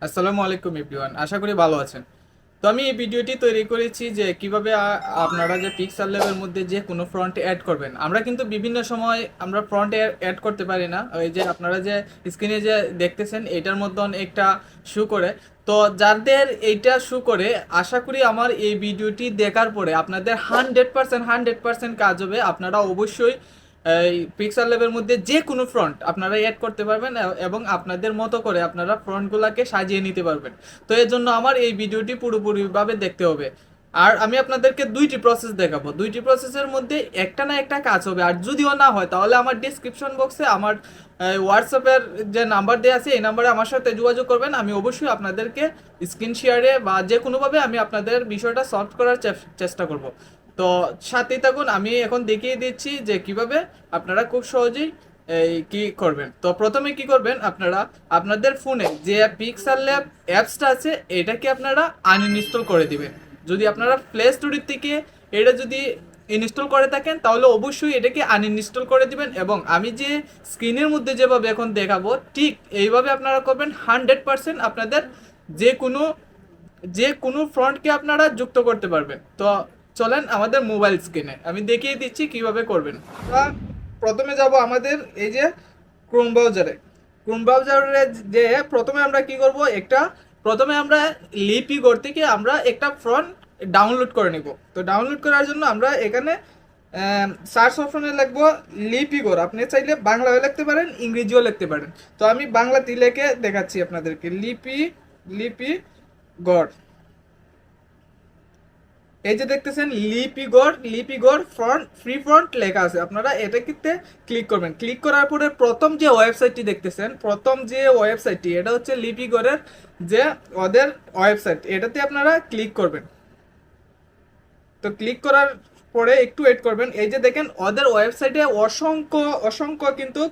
আসসালামু আলাইকুম এভরিওয়ান, আশা করি ভালো আছেন। তো আমি এই ভিডিওটি তৈরি করেছি যে কিভাবে আপনারা যে পিক্সেল ল্যাবের মধ্যে যে কোনো ফ্রন্ট অ্যাড করবেন। আমরা কিন্তু বিভিন্ন সময় আমরা ফ্রন্ট অ্যাড করতে পারি না। ওই যে আপনারা যে স্ক্রিনে যে দেখতেছেন এটার মতন একটা শো করে। তো যাদের এইটা শো করে, আশা করি আমার এই ভিডিওটি দেখার পরে আপনাদের 100% কাজ হবে। আপনারা অবশ্যই এই পিক্সেল ল্যাবের মধ্যে যে কোনো ফ্রন্ট আপনারা অ্যাড করতে পারবেন এবং আপনাদের মতো করে আপনারা ফ্রন্টগুলোকে সাজিয়ে নিতে পারবেন। তো এর জন্য আমার এই ভিডিওটি পুরোপুরিভাবে দেখতে হবে। আর আমি আপনাদেরকে দুইটি প্রসেস দেখাবো, দুইটি প্রসেসের মধ্যে একটা না একটা কাজ হবে। আর যদিও না হয় তাহলে আমার ডিসক্রিপশন বক্সে আমার হোয়াটসঅ্যাপের যে নাম্বার দেওয়া আছে এই নাম্বারে আমার সাথে যোগাযোগ করবেন। আমি অবশ্যই আপনাদেরকে স্ক্রিন শেয়ারে বা যে কোনোভাবে আমি আপনাদের বিষয়টা সলভ করার চেষ্টা করব। তো সাথেই থাকুন, আমি এখন দেখিয়ে দিচ্ছি যে কিভাবে আপনারা খুব সহজেই এই কি করবেন। তো প্রথমে কি করবেন, আপনারা আপনাদের ফোনে যে পিক্সেল ল্যাব অ্যাপসটা আছে এটাকে আপনারা আনইনস্টল করে দিবেন। যদি আপনারা প্লে স্টোর থেকে এটা যদি ইনস্টল করে থাকেন তাহলে অবশ্যই এটাকে আনইনস্টল করে দিবেন, এবং আমি যে স্ক্রিনের মধ্যে যেভাবে এখন দেখাবো ঠিক এইভাবে আপনারা করবেন। 100% আপনাদের যে কোনো যে কোনো ফ্রন্টকে আপনারা যুক্ত করতে পারবেন। তো চলেন আমাদের মোবাইল স্ক্রিনে আমি দেখিয়ে দিচ্ছি কিভাবে করবেন। আমরা প্রথমে যাব আমাদের এই যে ক্রোম ব্রাউজারে। ক্রোম ব্রাউজারে যে প্রথমে আমরা কি করব, প্রথমে আমরা লিপিগড় থেকে আমরা একটা ফ্রন্ট ডাউনলোড করে নিব। তো ডাউনলোড করার জন্য আমরা এখানে সার্চ অপশনে লিখবো লিপিগড়। আপনি চাইলে বাংলাও লিখতে পারেন, ইংরেজিও লিখতে পারেন। তো আমি বাংলাতে লিখে দেখাচ্ছি আপনাদেরকে। লিপিগড়, এই যে দেখতেছেন লিপিগড় ফ্রন্ট ফ্রি ফ্রন্ট লেখা আছে। আপনারা এটা কিন্তু ক্লিক করবেন। ক্লিক করার পরে প্রথম যে ওয়েবসাইটটি দেখতেছেন, প্রথম যে ওয়েবসাইটটি এটা হচ্ছে লিপিগড়ের যে ওদের ওয়েবসাইট, এটাতে আপনারা ক্লিক করবেন। তো ক্লিক করার পরে একটু ওয়েট করবেন। এই যে দেখেন ওদের ওয়েবসাইটে অসংখ্য অসংখ্য কিন্তু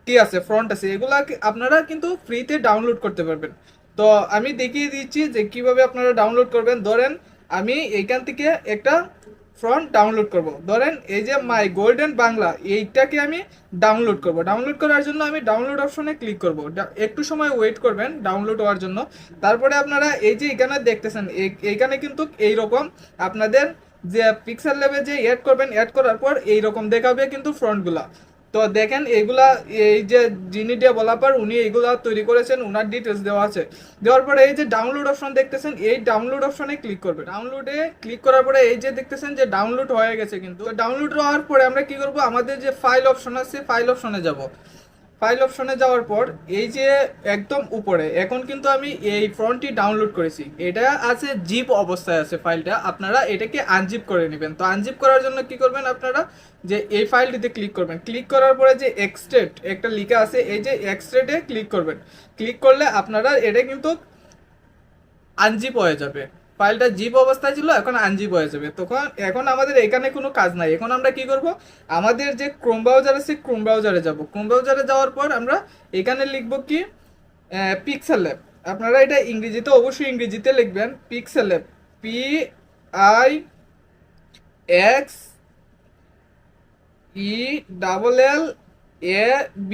কি আছে, ফ্রন্ট আছে, এগুলা আপনারা কিন্তু ফ্রিতে ডাউনলোড করতে পারবেন। তো আমি দেখিয়ে দিচ্ছি যে কিভাবে আপনারা ডাউনলোড করবেন। ধরেন আমি এইখান থেকে একটা ফ্রন্ট ডাউনলোড করব। ধরেন এই যে মাই গোল্ডেন বাংলা, এইটাকে আমি ডাউনলোড করব। ডাউনলোড করার জন্য আমি ডাউনলোড অপশনে ক্লিক করব। একটু সময় ওয়েট করবেন ডাউনলোড হওয়ার জন্য। তারপরে আপনারা এই যে এখানে দেখতেছেন এইখানে কিন্তু এইরকম আপনাদের যে পিক্সেল ল্যাবে যে অ্যাড করবেন, অ্যাড করার পর এইরকম দেখাবে কিন্তু ফ্রন্টগুলা। তো দেখেন এইগুলা, এই যে যিনি ডেভেলপার উনি এইগুলা তৈরি করেছেন, উনার ডিটেলস দেওয়া আছে। দেওয়ার পরে এই যে ডাউনলোড অপশন দেখতেছেন, এই ডাউনলোড অপশনে ক্লিক করবে। ডাউনলোডে ক্লিক করার পরে এই যে দেখতেছেন যে ডাউনলোড হয়ে গেছে। কিন্তু ডাউনলোড হওয়ার পরে আমরা কি করব, আমাদের যে ফাইল অপশন আছে ফাইল অপশনে যাব। ফাইল অপশনে যাওয়ার পর এই যে একদম উপরে এখন কিন্তু আমি এই ফ্রন্টটি ডাউনলোড করেছি, এটা আছে জিপ অবস্থায় আছে ফাইলটা। আপনারা এটাকে আনজিপ করে নেবেন। তো আনজিপ করার জন্য কি করবেন, আপনারা যে এই ফাইলটিতে ক্লিক করবেন। ক্লিক করার পরে যে এক্সট্রেট একটা লেখা আছে, এই যে এক্সট্রেটে ক্লিক করবেন। ক্লিক করলে আপনারা এটা কিন্তু আনজিপ হয়ে যাবে। ফাইলটা জিপ অবস্থায় ছিল, এখন আনজিপ হয়ে যাবে। তখন এখন আমাদের এখানে কোনো কাজ নাই। এখন আমরা কি করব, আমাদের যে ক্রোম ব্রাউজার আছে ক্রোম ব্রাউজারে যাব। ক্রোম ব্রাউজারে যাওয়ার পর আমরা এখানে লিখব কি, পিক্সেল ল্যাব। আপনারা এটা ইংরেজিতে অবশ্যই ইংরেজিতে লিখবেন, পিক্সেল ল্যাব, PIXELLAB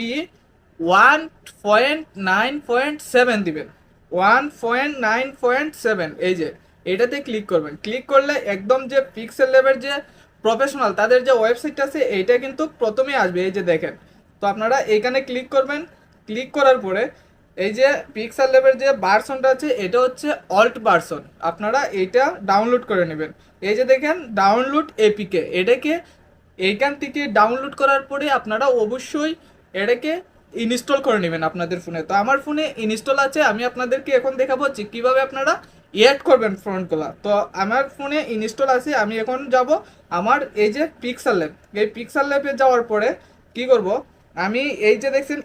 1.9.7 দিবেন। 1.9.7 এই যে এটাতে ক্লিক করবেন। ক্লিক করলে একদম যে পিক্সেল ল্যাবের যে প্রফেশনাল তাদের যে ওয়েবসাইট আছে এইটা কিন্তু প্রথমে আসবে, এই যে দেখেন। তো আপনারা এইখানে ক্লিক করবেন। ক্লিক করার পরে এই যে পিক্সেল ল্যাবের যে ভার্সনটা আছে এটা হচ্ছে অল্ট ভার্সন, আপনারা এটা ডাউনলোড করে নেবেন। এই যে দেখেন ডাউনলোড এপিকে, এটাকে এইখান থেকে ডাউনলোড করার পরে আপনারা অবশ্যই এটাকে ইনস্টল করে নেবেন আপনাদের ফোনে। তো আমার ফোনে ইনস্টল আছে, আমি আপনাদেরকে এখন দেখাবো যে কীভাবে আপনারা অ্যাড করবেন ফ্রন্টগুলো। তো আমার ফোনে ইনস্টল আছে, আমি এখন যাব আমার এই যে পিক্সেল ল্যাব। এই পিক্সেল ল্যাবে যাওয়ার পরে কি করব, আমি এই যে দেখছেন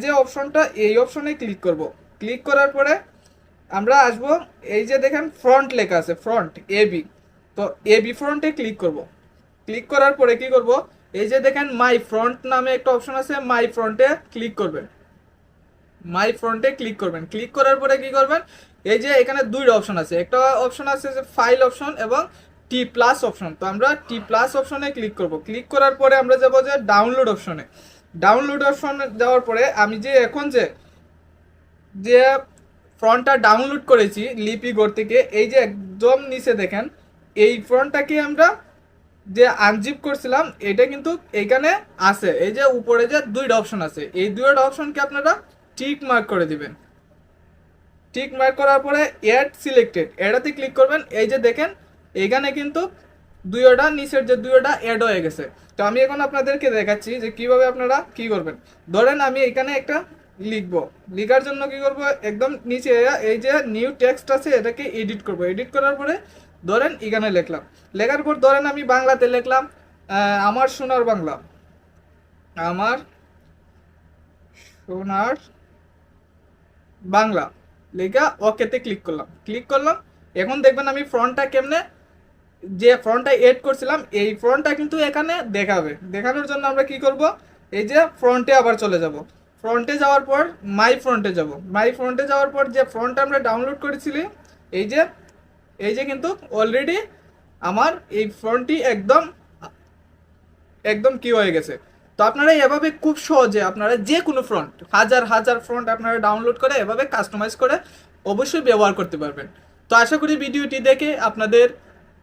যে অপশনটা, এই অপশনে ক্লিক করব। ক্লিক করার পরে আমরা আসব, এই যে দেখেন ফ্রন্ট লেখা আছে, ফ্রন্ট এবি। তো এবি ফ্রন্টে ক্লিক করব। ক্লিক করার পরে কি করব, এই যে দেখেন মাই ফ্রন্ট নামে একটা অপশন আছে, মাই ফ্রন্টে ক্লিক করবেন। মাই ফ্রন্টে ক্লিক করবেন। ক্লিক করার পরে কি করবেন, এই যে এখানে দুইটা অপশন আছে, একটা অপশন আছে যে ফাইল অপশন এবং টি প্লাস অপশন। তো আমরা টি প্লাস অপশনে ক্লিক করব। ক্লিক করার পরে আমরা যাব যে ডাউনলোড অপশনে। ডাউনলোড অপশনে যাওয়ার পরে আমি যে এখন যে যে ফ্রন্টটা ডাউনলোড করেছি লিপিগড় থেকে, এই যে একদম নিচে দেখেন এই ফ্রন্টটাকে আমরা যে আনজিপ করছিলাম এটা কিন্তু এখানে আছে। এই যে উপরে যে দুইটা অপশন আছে, এই দুইটা অপশনকে আপনারা টিক মার্ক করে দিবেন। টিক মার্ক করার পরে অ্যাড সিলেক্টেড এটাতে ক্লিক করবেন। এই যে দেখেন এখানে কিন্তু দুইটা নিচের যে দুইটা অ্যাড হয়ে গেছে। তো আমি এখন আপনাদেরকে দেখাচ্ছি যে কিভাবে আপনারা কি করবেন। ধরেন আমি এখানে একটা লিখবো, লিখার জন্য কি করব, একদম নিচে এই যে নিউ টেক্সট আছে এটাকে এডিট করব। এডিট করার পরে ধরেন এখানে লিখলাম, লেখার পর ধরেন আমি বাংলাতে লিখলাম আমার সোনার বাংলা, আমার সোনার বাংলা লেখা ওকেতে ক্লিক করলাম। এখন দেখবেন আমি ফ্রন্টটা কেমনে, যে ফ্রন্টটা এড করছিলাম এই ফ্রন্টটা কিন্তু এখানে দেখাবে। দেখানোর জন্য আমরা কি করব, এই যে ফ্রন্টে আবার চলে যাব। ফ্রন্টে যাওয়ার পর মাই ফ্রন্টে যাওয়ার পর যে ফ্রন্টটা আমরা ডাউনলোড করেছিলি এই যে কিন্তু অলরেডি আমার এই ফ্রন্টটি একদম একদম কি হয়ে গেছে। তো আপনারা এভাবে খুব সহজে আপনারা যে কোনো ফ্রন্ট হাজার হাজার ফ্রন্ট আপনারা ডাউনলোড করে এভাবে কাস্টমাইজ করে অবশ্যই ব্যবহার করতে পারবেন। তো আশা করি ভিডিওটি দেখে আপনাদের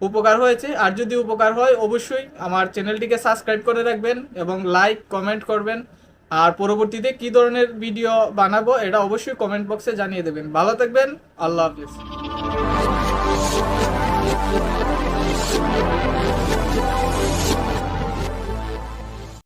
উপকার হয়েছে। আর যদি উপকার হয় অবশ্যই আমার চ্যানেলটিকে সাবস্ক্রাইব করে রাখবেন এবং লাইক কমেন্ট করবেন। আর পরবর্তীতে কি ধরনের ভিডিও বানাবো এটা অবশ্যই কমেন্ট বক্সে জানিয়ে দেবেন। ভালো থাকবেন, আল্লাহ হাফিজ।